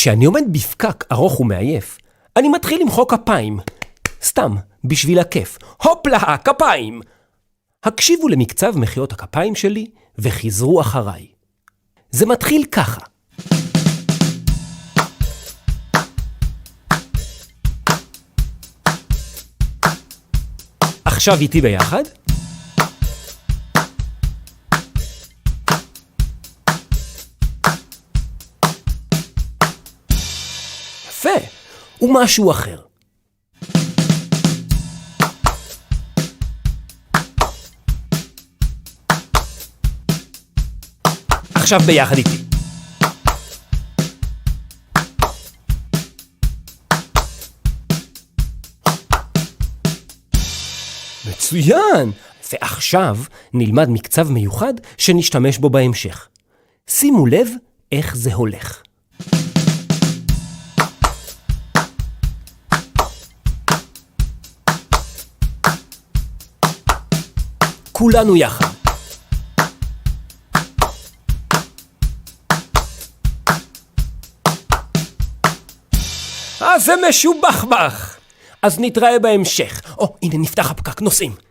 כשאני עומד בפקק ארוך ומעייף, אני מתחיל למחוא כפיים. סתם, בשביל הכיף. הופלה, כפיים! הקשיבו למקצב מחיאות הכפיים שלי וחיזרו אחריי. זה מתחיל ככה. עכשיו איתי ביחד. יפה, ומשהו אחר. עכשיו ביחד איתי. מצוין! ועכשיו נלמד מקצב מיוחד שנשתמש בו בהמשך. שימו לב איך זה הולך. כולנו יחד. זה משובח בך. אז נתראה בהמשך. הנה נפתח הפקק, נוסעים.